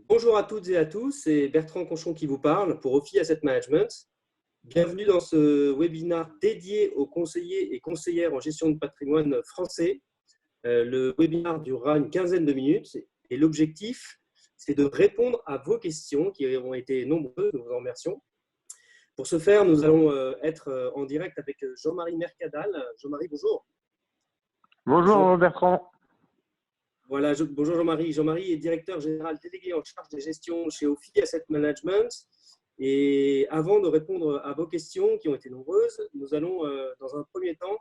Bonjour à toutes et à tous, c'est Bertrand Conchon qui vous parle pour Ophi Asset Management. Bienvenue dans ce webinaire dédié aux conseillers et conseillères en gestion de patrimoine français. Le webinaire durera une quinzaine de minutes et l'objectif, c'est de répondre à vos questions qui ont été nombreuses, nous vous en remercions. Pour ce faire, nous allons être en direct avec Jean-Marie Mercadal. Jean-Marie, bonjour. Bonjour Bertrand. Voilà, bonjour Jean-Marie. Jean-Marie est directeur général délégué en charge des gestions chez Ophi Asset Management. Et avant de répondre à vos questions qui ont été nombreuses, nous allons dans un premier temps,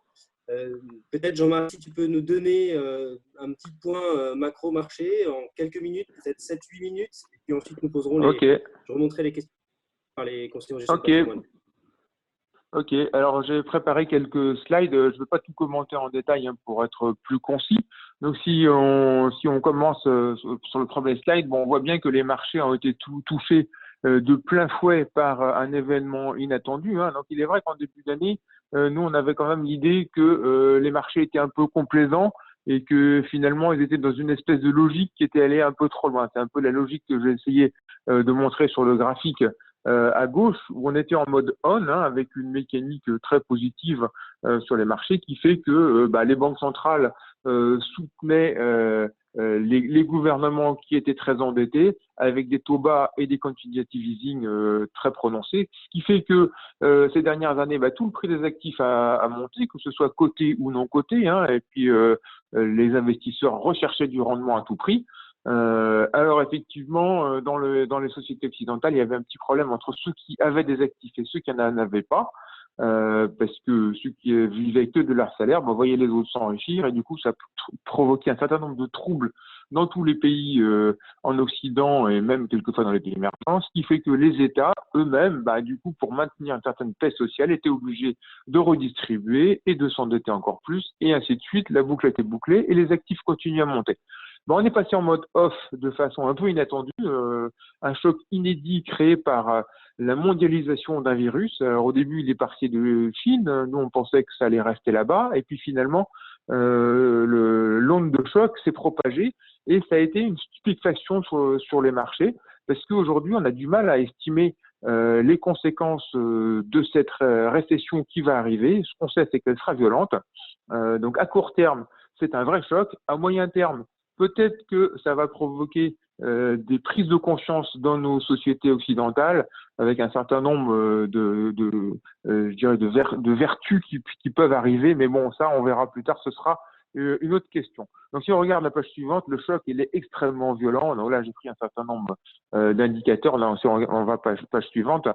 peut-être Jean-Marie, si tu peux nous donner un petit point macro-marché en quelques minutes, peut-être 7-8 minutes, et puis ensuite nous poserons je remonterai les questions par les conseillers en gestion de patrimoine. Ok, alors j'ai préparé quelques slides, je ne vais pas tout commenter en détail pour être plus concis. Donc si on commence sur le premier slide, on voit bien que les marchés ont été touchés de plein fouet par un événement inattendu. Donc il est vrai qu'en début d'année, nous on avait quand même l'idée que les marchés étaient un peu complaisants et que finalement ils étaient dans une espèce de logique qui était allée un peu trop loin. C'est un peu la logique que j'ai essayé de montrer sur le graphique à gauche, où on était en mode on, avec une mécanique très positive sur les marchés qui fait que les banques centrales soutenaient les gouvernements qui étaient très endettés avec des taux bas et des quantitative easing très prononcés, ce qui fait que ces dernières années, tout le prix des actifs a monté, que ce soit coté ou non coté, et puis les investisseurs recherchaient du rendement à tout prix. Alors effectivement, dans les sociétés occidentales, il y avait un petit problème entre ceux qui avaient des actifs et ceux qui n'en avaient pas, parce que ceux qui vivaient que de leur salaire, voyaient les autres s'enrichir, et du coup, ça provoquait un certain nombre de troubles dans tous les pays en Occident et même quelquefois dans les pays émergents, ce qui fait que les États eux-mêmes, du coup, pour maintenir une certaine paix sociale, étaient obligés de redistribuer et de s'endetter encore plus, et ainsi de suite. La boucle était bouclée et les actifs continuent à monter. On est passé en mode off de façon un peu inattendue, un choc inédit créé par la mondialisation d'un virus. Alors, au début, il est parti de Chine. Nous, on pensait que ça allait rester là-bas. Et puis finalement, l'onde de choc s'est propagée et ça a été une stupéfaction sur les marchés parce qu'aujourd'hui, on a du mal à estimer les conséquences de cette récession qui va arriver. Ce qu'on sait, c'est qu'elle sera violente. Donc, à court terme, c'est un vrai choc. À moyen terme, peut-être que ça va provoquer des prises de conscience dans nos sociétés occidentales avec un certain nombre de vertus qui peuvent arriver. Mais bon, ça, on verra plus tard. Ce sera une autre question. Donc, si on regarde la page suivante, le choc, il est extrêmement violent. Donc là, j'ai pris un certain nombre d'indicateurs. Là, on va page suivante.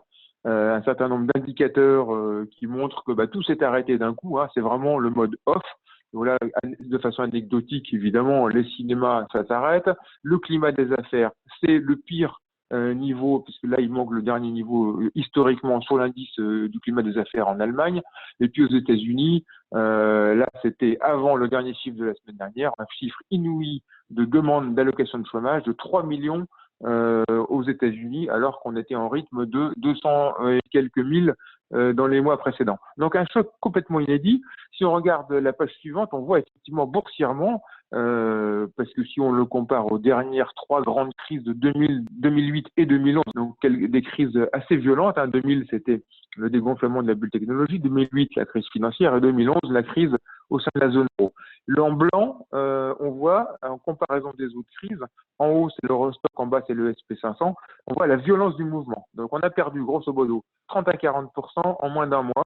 Un certain nombre d'indicateurs qui montrent que tout s'est arrêté d'un coup. C'est vraiment le mode off. Voilà, de façon anecdotique, évidemment, les cinémas, ça s'arrête. Le climat des affaires, c'est le pire niveau, puisque là, il manque le dernier niveau historiquement sur l'indice du climat des affaires en Allemagne. Et puis aux États-Unis, là, c'était avant le dernier chiffre de la semaine dernière, un chiffre inouï de demande d'allocation de chômage de 3 millions aux États-Unis, alors qu'on était en rythme de 200 et quelques mille dans les mois précédents. Donc un choc complètement inédit. Si on regarde la page suivante, on voit effectivement boursièrement, parce que si on le compare aux dernières trois grandes crises de 2008 et 2011, donc des crises assez violentes. 2000, c'était le dégonflement de la bulle technologique, 2008, la crise financière, et 2011, la crise au sein de la zone euro. En blanc, on voit, en comparaison des autres crises, en haut, c'est l'Eurostock, en bas, c'est le SP500, on voit la violence du mouvement. Donc, on a perdu, grosso modo, 30 à 40% en moins d'un mois,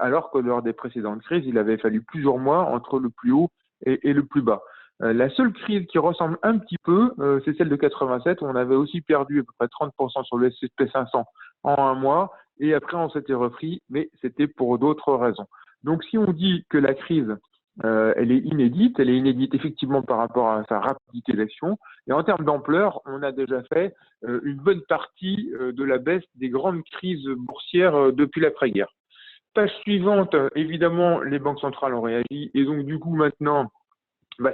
alors que lors des précédentes crises, il avait fallu plusieurs mois entre le plus haut et le plus bas. La seule crise qui ressemble un petit peu, c'est celle de 87, où on avait aussi perdu à peu près 30% sur le SP500 en un mois, et après on s'était repris, mais c'était pour d'autres raisons. Donc si on dit que la crise, elle est inédite effectivement par rapport à sa rapidité d'action, et en termes d'ampleur, on a déjà fait une bonne partie de la baisse des grandes crises boursières depuis l'après-guerre. Page suivante, évidemment, les banques centrales ont réagi, et donc du coup maintenant,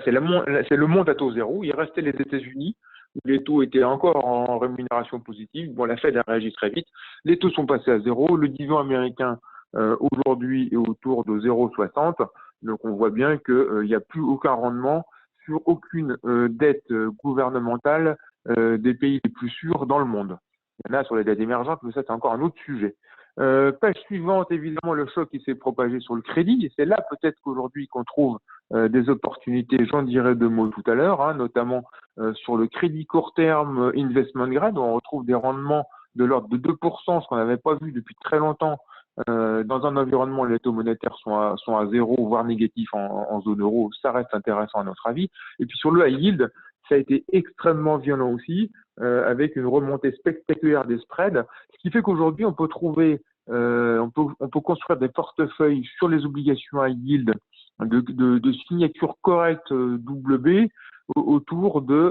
c'est le monde à taux zéro. Il restait les États-Unis, où les taux étaient encore en rémunération positive. Bon, la Fed a réagi très vite. Les taux sont passés à zéro. Le 10 ans américain, aujourd'hui, est autour de 0,60. Donc, on voit bien qu'il n'y a plus aucun rendement sur aucune dette gouvernementale des pays les plus sûrs dans le monde. Il y en a sur les dettes émergentes, mais ça, c'est encore un autre sujet. Page suivante, évidemment, le choc qui s'est propagé sur le crédit. Et c'est là peut-être qu'aujourd'hui qu'on trouve des opportunités, j'en dirai deux mots tout à l'heure, hein, notamment sur le crédit court terme investment grade, où on retrouve des rendements de l'ordre de 2%, ce qu'on n'avait pas vu depuis très longtemps. Dans un environnement où les taux monétaires sont à zéro, voire négatifs en zone euro, ça reste intéressant à notre avis. Et puis sur le high yield, ça a été extrêmement violent aussi, avec une remontée spectaculaire des spreads, ce qui fait qu'aujourd'hui on peut trouver, on peut construire des portefeuilles sur les obligations high yield de signatures correctes double B autour de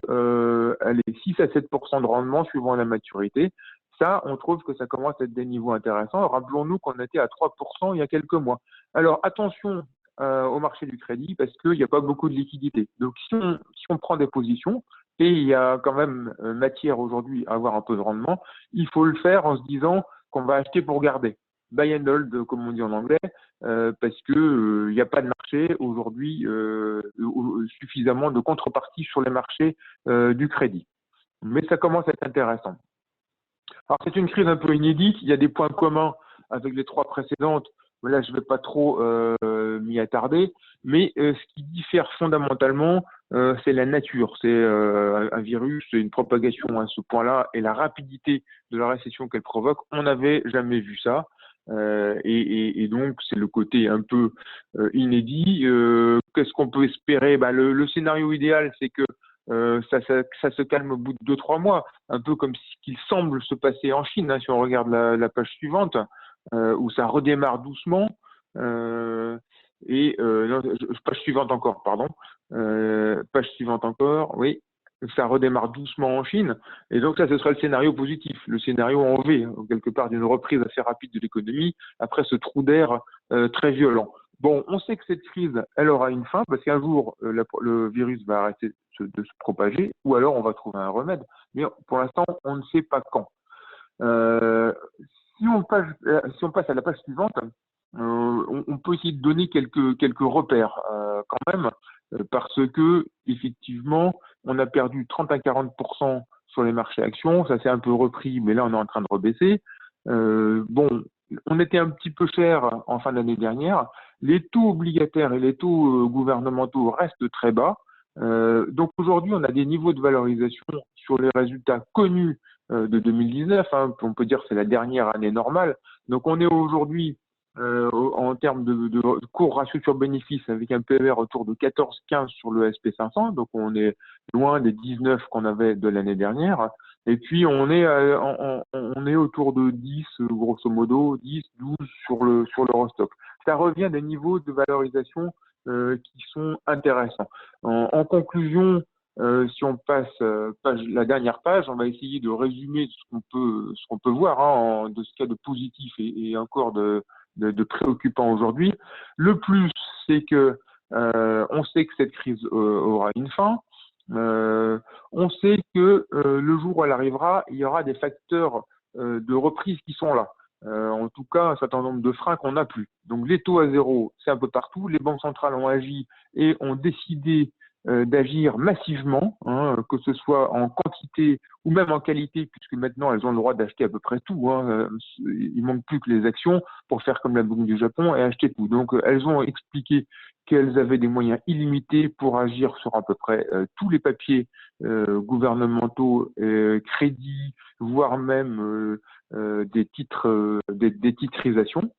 6 à 7% de rendement suivant la maturité. Ça, on trouve que ça commence à être des niveaux intéressants. Rappelons-nous qu'on était à 3% il y a quelques mois. Alors attention au marché du crédit parce qu'il n'y a pas beaucoup de liquidité. Donc si on prend des positions, et il y a quand même matière aujourd'hui à avoir un peu de rendement, il faut le faire en se disant qu'on va acheter pour garder. Buy and hold, comme on dit en anglais, parce que il n'y a pas de marché aujourd'hui suffisamment de contrepartie sur les marchés du crédit. Mais ça commence à être intéressant. Alors c'est une crise un peu inédite, il y a des points communs avec les trois précédentes, mais là je ne vais pas trop m'y attarder, mais ce qui diffère fondamentalement, c'est la nature, c'est un virus, c'est une propagation à ce point-là, et la rapidité de la récession qu'elle provoque, on n'avait jamais vu ça. Et donc c'est le côté un peu inédit. Qu'est-ce qu'on peut espérer? Le scénario idéal, c'est que ça se calme au bout de 2-3 mois, un peu comme ce qu'il semble se passer en Chine, hein, si on regarde la page suivante, où ça redémarre doucement. Non, page suivante encore, pardon. Page suivante encore, oui. Ça redémarre doucement en Chine. Et donc ça, ce sera le scénario positif, le scénario en V, quelque part d'une reprise assez rapide de l'économie, après ce trou d'air très violent. Bon, on sait que cette crise, elle aura une fin, parce qu'un jour, le virus va arrêter de se propager, ou alors on va trouver un remède. Mais pour l'instant, on ne sait pas quand. Si on passe à la page suivante, on peut essayer de donner quelques repères quand même, parce que effectivement, on a perdu 30 à 40% sur les marchés actions, ça s'est un peu repris, mais là on est en train de rebaisser. Bon, on était un petit peu cher en fin d'année dernière. Les taux obligataires et les taux gouvernementaux restent très bas. Donc aujourd'hui, on a des niveaux de valorisation sur les résultats connus de 2019. Hein, on peut dire que c'est la dernière année normale. Donc on est aujourd'hui en termes de cours ratio sur bénéfice avec un PER autour de 14-15 sur le SP500. Donc on est loin des 19 qu'on avait de l'année dernière. Et puis on est autour de 10, grosso modo, 10, 12 sur l'Eurostock. Ça revient à des niveaux de valorisation qui sont intéressants. En conclusion, si on passe la dernière page, on va essayer de résumer ce qu'on peut voir hein, de ce qu'il y a de positif et encore de préoccupant aujourd'hui. Le plus, c'est que on sait que cette crise aura une fin. On sait que le jour où elle arrivera, il y aura des facteurs de reprise qui sont là. En tout cas, un certain nombre de freins qu'on n'a plus. Donc les taux à zéro, c'est un peu partout. Les banques centrales ont agi et ont décidé d'agir massivement, hein, que ce soit en quantité ou même en qualité, puisque maintenant elles ont le droit d'acheter à peu près tout. Hein. Il manque plus que les actions pour faire comme la Banque du Japon et acheter tout. Donc elles ont expliqué qu'elles avaient des moyens illimités pour agir sur à peu près tous les papiers gouvernementaux, crédits, voire même des titrisations.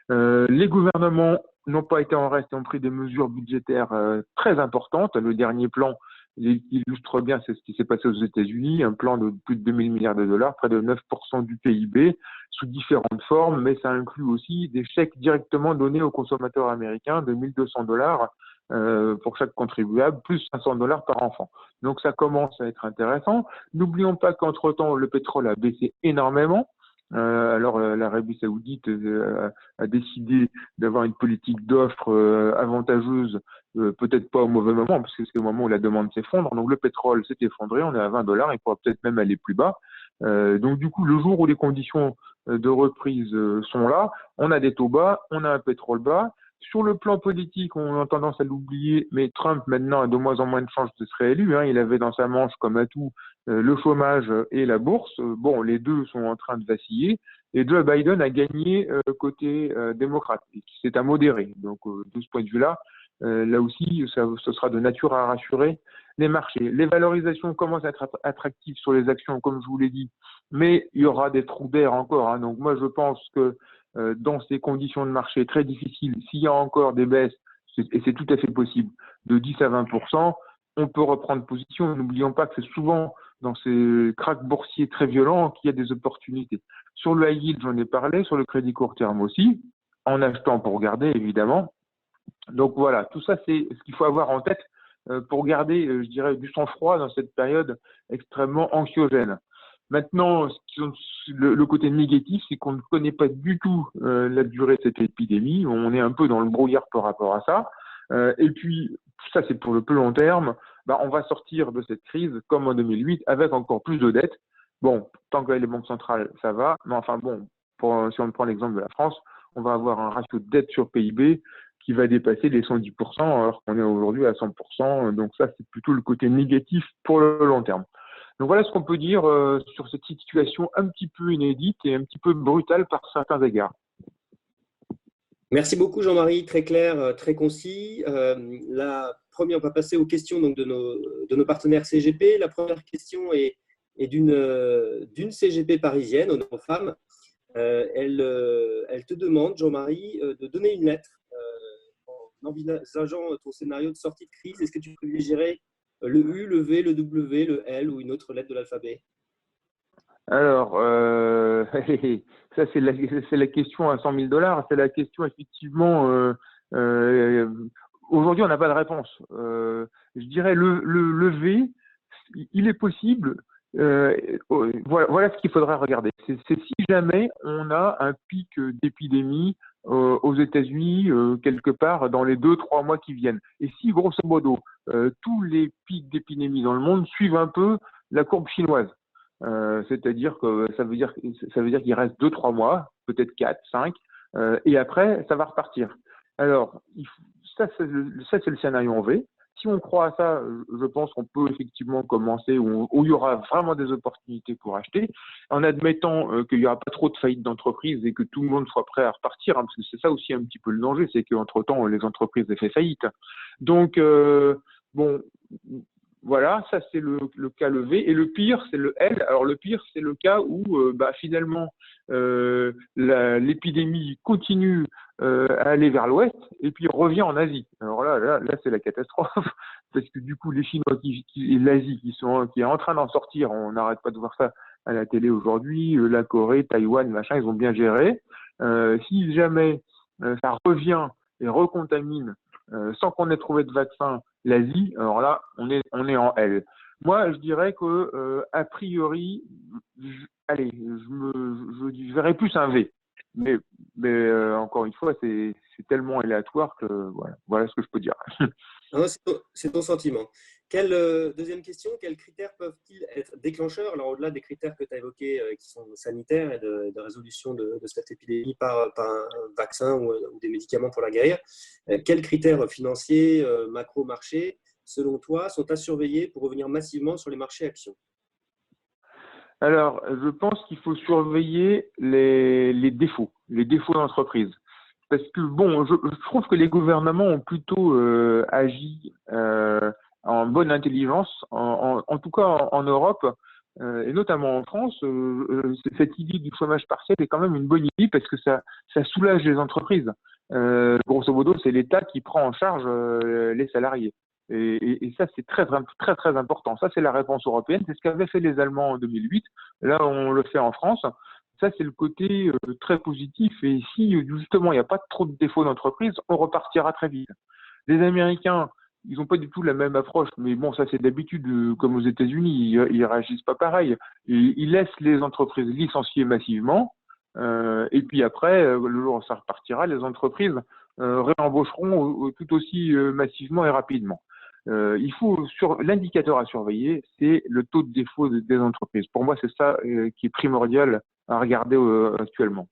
Les gouvernements n'ont pas été en reste et ont pris des mesures budgétaires très importantes. Le dernier plan illustre bien ce qui s'est passé aux États-Unis, un plan de plus de 2000 milliards de dollars, près de 9% du PIB, sous différentes formes, mais ça inclut aussi des chèques directement donnés aux consommateurs américains de 1200 dollars pour chaque contribuable, plus 500 dollars par enfant. Donc ça commence à être intéressant. N'oublions pas qu'entre-temps, le pétrole a baissé énormément. Alors l'Arabie Saoudite a décidé d'avoir une politique d'offre avantageuse, peut-être pas au mauvais moment, parce que c'est le moment où la demande s'effondre. Donc le pétrole s'est effondré, on est à 20 dollars, il pourra peut-être même aller plus bas. Donc du coup, le jour où les conditions de reprise sont là, on a des taux bas, on a un pétrole bas. Sur le plan politique, on a tendance à l'oublier, mais Trump maintenant a de moins en moins de chances de se réélu. Hein. Il avait dans sa manche comme atout le chômage et la bourse. Bon, les deux sont en train de vaciller et Joe Biden a gagné côté démocrate. C'est à modérer. Donc, de ce point de vue-là, là aussi, ce sera de nature à rassurer les marchés. Les valorisations commencent à être attractives sur les actions, comme je vous l'ai dit, mais il y aura des trous d'air encore, hein. Donc, moi, je pense que dans ces conditions de marché très difficiles, s'il y a encore des baisses, et c'est tout à fait possible, de 10 à 20%, on peut reprendre position. N'oublions pas que c'est souvent dans ces cracks boursiers très violents qu'il y a des opportunités. Sur le high yield, j'en ai parlé, sur le crédit court terme aussi, en achetant pour garder, évidemment. Donc voilà, tout ça, c'est ce qu'il faut avoir en tête pour garder, je dirais, du sang-froid dans cette période extrêmement anxiogène. Maintenant, le côté négatif, c'est qu'on ne connaît pas du tout la durée de cette épidémie. On est un peu dans le brouillard par rapport à ça. Et puis, ça, c'est pour le plus long terme. On va sortir de cette crise comme en 2008 avec encore plus de dettes. Bon, tant que les banques centrales, ça va. Mais enfin bon, si on prend l'exemple de la France, on va avoir un ratio de dette sur PIB qui va dépasser les 110%, alors qu'on est aujourd'hui à 100%. Donc ça, c'est plutôt le côté négatif pour le long terme. Donc voilà ce qu'on peut dire sur cette situation un petit peu inédite et un petit peu brutale par certains égards. Merci beaucoup Jean-Marie, très clair, très concis. La première, on va passer aux questions donc, de nos partenaires CGP. La première question est d'une CGP parisienne, aux femmes. Elle te demande, Jean-Marie, de donner une lettre en envisageant ton scénario de sortie de crise. Est-ce que tu privilégierais le U, le V, le W, le L ou une autre lettre de l'alphabet? Alors, ça c'est la question à 100 000 $. C'est la question effectivement. Aujourd'hui, on n'a pas de réponse. Je dirais le V, il est possible. Voilà ce qu'il faudrait regarder. C'est si jamais on a un pic d'épidémie aux États-Unis quelque part dans les 2-3 mois qui viennent. Et si, grosso modo, tous les pics d'épidémie dans le monde suivent un peu la courbe chinoise. C'est-à-dire que ça veut dire qu'il reste 2-3 mois, peut-être 4, 5, et après, ça va repartir. Alors, ça, c'est le scénario en V. Si on croit à ça, je pense qu'on peut effectivement commencer où il y aura vraiment des opportunités pour acheter, en admettant qu'il n'y aura pas trop de faillites d'entreprises et que tout le monde soit prêt à repartir, hein, parce que c'est ça aussi un petit peu le danger, c'est qu'entre-temps, les entreprises aient fait faillite. Donc, bon, voilà, ça c'est le cas le V. Et le pire, c'est le L. Alors le pire, c'est le cas où finalement l'épidémie continue à aller vers l'ouest et puis revient en Asie. Alors là c'est la catastrophe parce que du coup les Chinois et l'Asie qui est en train d'en sortir, on n'arrête pas de voir ça à la télé aujourd'hui, la Corée, Taïwan, machin, ils ont bien géré. Si jamais ça revient et recontamine sans qu'on ait trouvé de vaccin l'Asie, alors là on est en L. Moi je dirais que a priori, je verrais plus un V. Mais encore une fois, c'est tellement aléatoire que voilà ce que je peux dire. Non, c'est ton sentiment. Deuxième question, quels critères peuvent-ils être déclencheurs? Alors, au-delà des critères que tu as évoqués qui sont sanitaires et de résolution de cette épidémie par un vaccin ou des médicaments pour la guérir, quels critères financiers, macro-marché, selon toi, sont à surveiller pour revenir massivement sur les marchés actions? Alors, je pense qu'il faut surveiller les défauts d'entreprise. Parce que, bon, je trouve que les gouvernements ont plutôt agi en bonne intelligence, en tout cas en Europe, et notamment en France. Cette idée du chômage partiel est quand même une bonne idée parce que ça soulage les entreprises. Grosso modo, c'est l'État qui prend en charge les salariés. Et ça, c'est très, très, très important. Ça, c'est la réponse européenne. C'est ce qu'avaient fait les Allemands en 2008. Là, on le fait en France. Ça, c'est le côté très positif. Et si, justement, il n'y a pas trop de défauts d'entreprise, on repartira très vite. Les Américains, ils n'ont pas du tout la même approche. Mais bon, ça, c'est d'habitude, comme aux États-Unis, ils réagissent pas pareil. Ils laissent les entreprises licencier massivement. Et puis après, le jour où ça repartira, les entreprises réembaucheront tout aussi massivement et rapidement. L'indicateur à surveiller, c'est le taux de défaut des entreprises. Pour moi, c'est ça qui est primordial à regarder actuellement.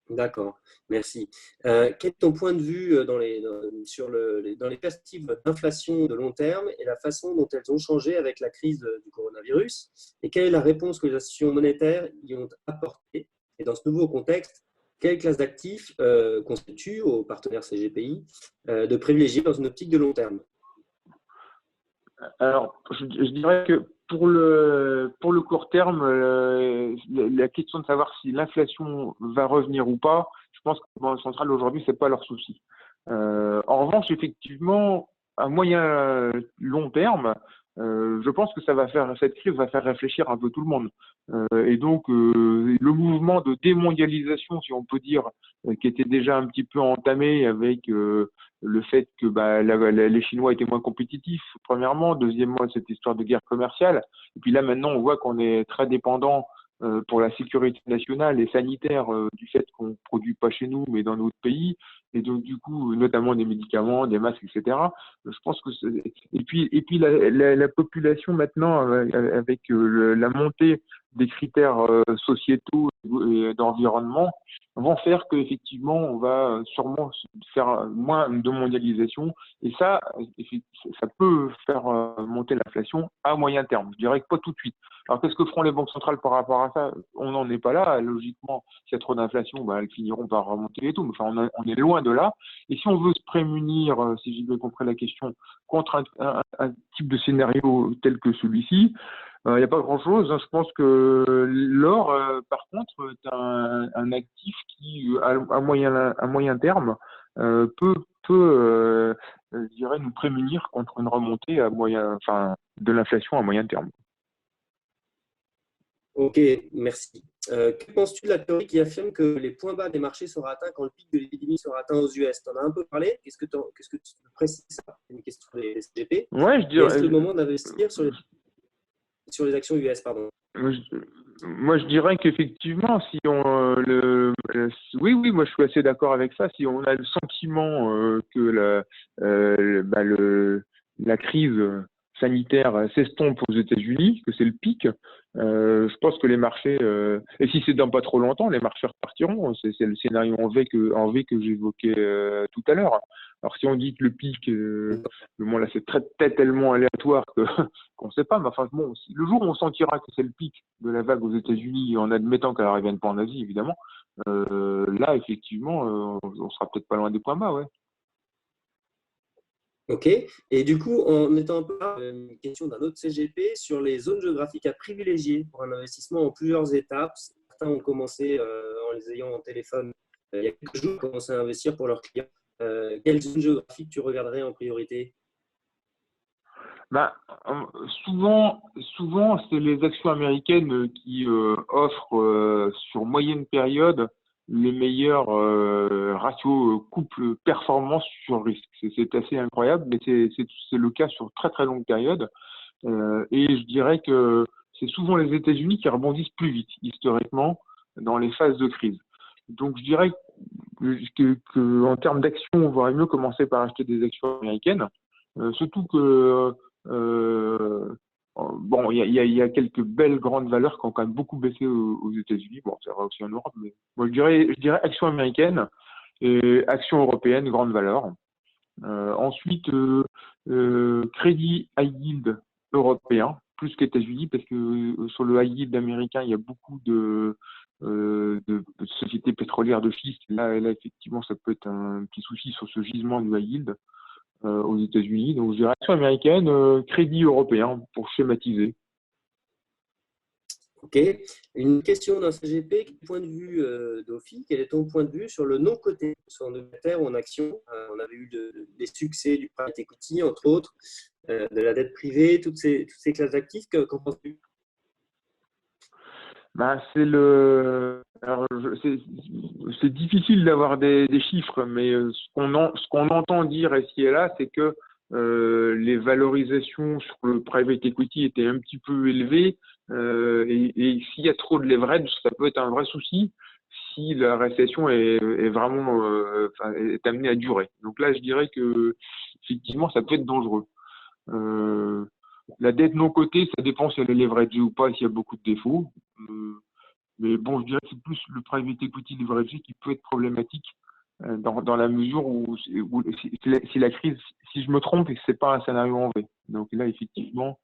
D'accord, merci. Quel est ton point de vue dans les perspectives d'inflation de long terme et la façon dont elles ont changé avec la crise du coronavirus? Et quelle est la réponse que les institutions monétaires y ont apportée? Et dans ce nouveau contexte, quelle classe d'actifs constitue aux partenaires CGPI de privilégier dans une optique de long terme? Alors, je dirais que pour le court terme, la question de savoir si l'inflation va revenir ou pas, je pense que la Banque centrale aujourd'hui, c'est pas leur souci. En revanche, effectivement, à moyen long terme, je pense que cette crise va faire réfléchir un peu tout le monde. Et donc, le mouvement de démondialisation, si on peut dire, qui était déjà un petit peu entamé avec le fait que les Chinois étaient moins compétitifs, premièrement. Deuxièmement, cette histoire de guerre commerciale. Et puis là, maintenant, on voit qu'on est très dépendant pour la sécurité nationale et sanitaire du fait qu'on ne produit pas chez nous, mais dans notre pays. Et donc, du coup, notamment des médicaments, des masques, etc. Je pense que et puis la population maintenant, avec la montée des critères sociétaux et d'environnement, vont faire qu'effectivement, on va sûrement faire moins de mondialisation. Et ça, ça peut faire monter l'inflation à moyen terme. Je dirais que pas tout de suite. Alors, qu'est-ce que feront les banques centrales par rapport à ça? On n'en est pas là. Logiquement, s'il y a trop d'inflation, elles finiront par remonter les taux. Mais enfin, on est loin de là. Et si on veut se prémunir, si j'ai bien compris la question, contre un type de scénario tel que celui-ci, il n'y a pas grand-chose. Je pense que l'or, par contre, est un actif qui, à moyen terme, peut, je dirais, nous prémunir contre une remontée de l'inflation à moyen terme. Ok, merci. Que penses-tu de la théorie qui affirme que les points bas des marchés seront atteints quand le pic de l'épidémie sera atteint aux US? Tu en as un peu parlé. Qu'est-ce que tu peux préciser ça? C'est une question des CGP. Ouais, je Et est-ce dirais, le moment d'investir sur les actions US, pardon? moi, je dirais qu'effectivement, si on oui, oui, moi je suis assez d'accord avec ça. Si on a le sentiment que la crise sanitaire s'estompe aux États-Unis, que c'est le pic, je pense que les marchés, et si c'est dans pas trop longtemps, les marchés repartiront. C'est le scénario en V que j'évoquais tout à l'heure. Alors si on dit que le pic, là c'est tellement aléatoire que qu'on ne sait pas, mais enfin bon, le jour où on sentira que c'est le pic de la vague aux États-Unis, en admettant qu'elle ne revienne pas en Asie, évidemment, là, effectivement, on sera peut-être pas loin des points bas, ouais. Ok. Et du coup, en mettant un peu une question d'un autre CGP sur les zones géographiques à privilégier pour un investissement en plusieurs étapes. Certains ont commencé en les ayant en téléphone il y a quelques jours, commencé à investir pour leurs clients. Quelle zone géographique tu regarderais en priorité? Bah, souvent, c'est les actions américaines qui offrent sur moyenne période les meilleurs ratios couple performance sur risque. C'est assez incroyable, mais c'est le cas sur très très longue période. Et je dirais que c'est souvent les États-Unis qui rebondissent plus vite, historiquement, dans les phases de crise. Donc je dirais en termes d'actions, on vaudrait mieux commencer par acheter des actions américaines. Surtout que bon, il y a quelques belles grandes valeurs qui ont quand même beaucoup baissé aux États-Unis. Bon, c'est vrai aussi en Europe, mais moi je dirais actions américaines et actions européennes, grandes valeurs. Ensuite, crédit high yield européen, plus qu'États-Unis, parce que sur le high yield américain, il y a beaucoup de sociétés pétrolières de schiste. Là, effectivement, ça peut être un petit souci sur ce gisement du high yield aux États-Unis. Donc, je dirais action américaine, crédit européen, pour schématiser. Ok. Une question d'un CGP, point de vue d'OFI, quel est ton point de vue sur le non-coté, que ce soit en Angleterre ou en action? On avait eu des succès du private equity, entre autres, de la dette privée, toutes ces classes d'actifs. Qu'en penses-tu? Alors, c'est difficile d'avoir des chiffres, mais ce qu'on entend dire ici et là, c'est que les valorisations sur le private equity étaient un petit peu élevées, et s'il y a trop de leverage, ça peut être un vrai souci si la récession est vraiment est amenée à durer. Donc là, je dirais que effectivement, ça peut être dangereux. La dette non cotée, ça dépend si elle est leveragée ou pas, s'il y a beaucoup de défauts. Mais bon, je dirais que c'est plus le private equity leveragé qui peut être problématique dans la mesure où si la crise, si je me trompe, et que c'est pas un scénario en V. Donc là, effectivement,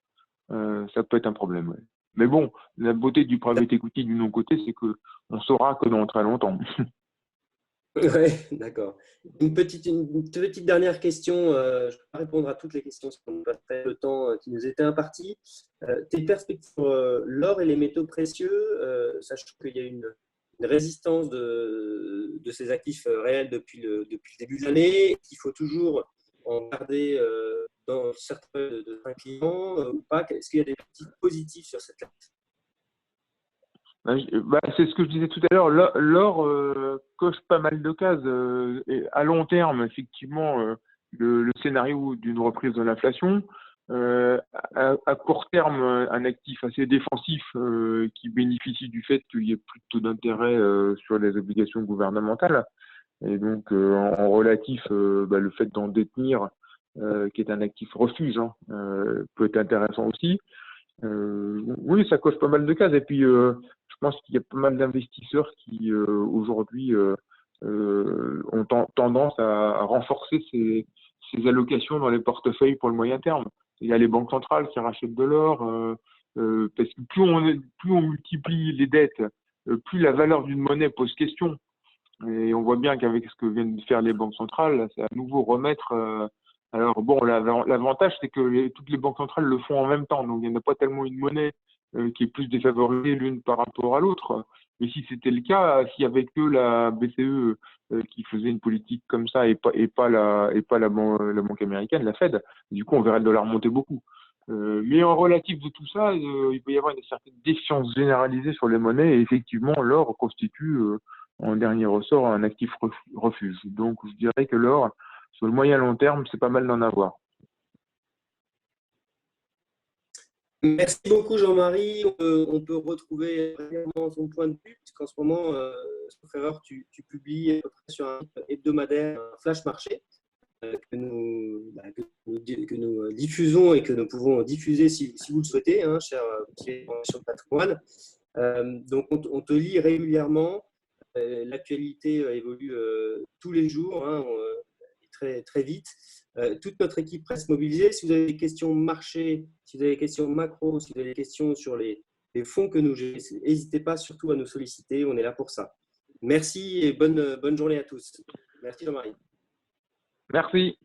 ça peut être un problème. Ouais. Mais bon, la beauté du private equity du non-côté, c'est que on saura que dans très longtemps. Ouais, d'accord. Une petite dernière question. Je ne peux pas répondre à toutes les questions si on n'a pas le temps qui nous était imparti. Tes perspectives sur l'or et les métaux précieux, sachant qu'il y a une résistance de ces actifs réels depuis le début de l'année, qu'il faut toujours en garder dans certains de un client ou pas. Est-ce qu'il y a des petits positifs sur cette actif? C'est ce que je disais tout à l'heure. L'or coche pas mal de cases. Et à long terme, effectivement, le scénario d'une reprise de l'inflation. À court terme, un actif assez défensif qui bénéficie du fait qu'il y ait plus de taux d'intérêt sur les obligations gouvernementales. Et donc, en relatif, le fait d'en détenir, qui est un actif refuge, hein, peut être intéressant aussi. Oui, ça coche pas mal de cases. Et puis, je pense qu'il y a pas mal d'investisseurs qui, aujourd'hui, ont tendance à renforcer ces allocations dans les portefeuilles pour le moyen terme. Il y a les banques centrales qui rachètent de l'or, parce que plus on multiplie les dettes, plus la valeur d'une monnaie pose question. Et on voit bien qu'avec ce que viennent de faire les banques centrales, c'est à nouveau remettre. Alors bon, l'avantage, c'est que toutes les banques centrales le font en même temps. Donc il n'y en a pas tellement une monnaie qui est plus défavorisée l'une par rapport à l'autre. Mais si c'était le cas, s'il y avait que la BCE qui faisait une politique comme ça et pas la banque américaine, la Fed, du coup on verrait le dollar monter beaucoup. Mais en relatif de tout ça, il peut y avoir une certaine défiance généralisée sur les monnaies et effectivement l'or constitue en dernier ressort un actif refuge. Donc je dirais que l'or, sur le moyen long terme, c'est pas mal d'en avoir. Merci beaucoup Jean-Marie. On peut retrouver régulièrement ton point de vue, puisqu'en ce moment, sauf erreur, tu publies à peu près sur un hebdomadaire un flash marché que nous diffusons et que nous pouvons diffuser si vous le souhaitez, hein, cher Formation de patrimoine. Donc on te lit régulièrement. L'actualité évolue tous les jours, hein, très, très vite. Toute notre équipe reste mobilisée. Si vous avez des questions marché, si vous avez des questions macro, si vous avez des questions sur les fonds que nous gérons, n'hésitez pas surtout à nous solliciter. On est là pour ça. Merci et bonne journée à tous. Merci Jean-Marie. Merci.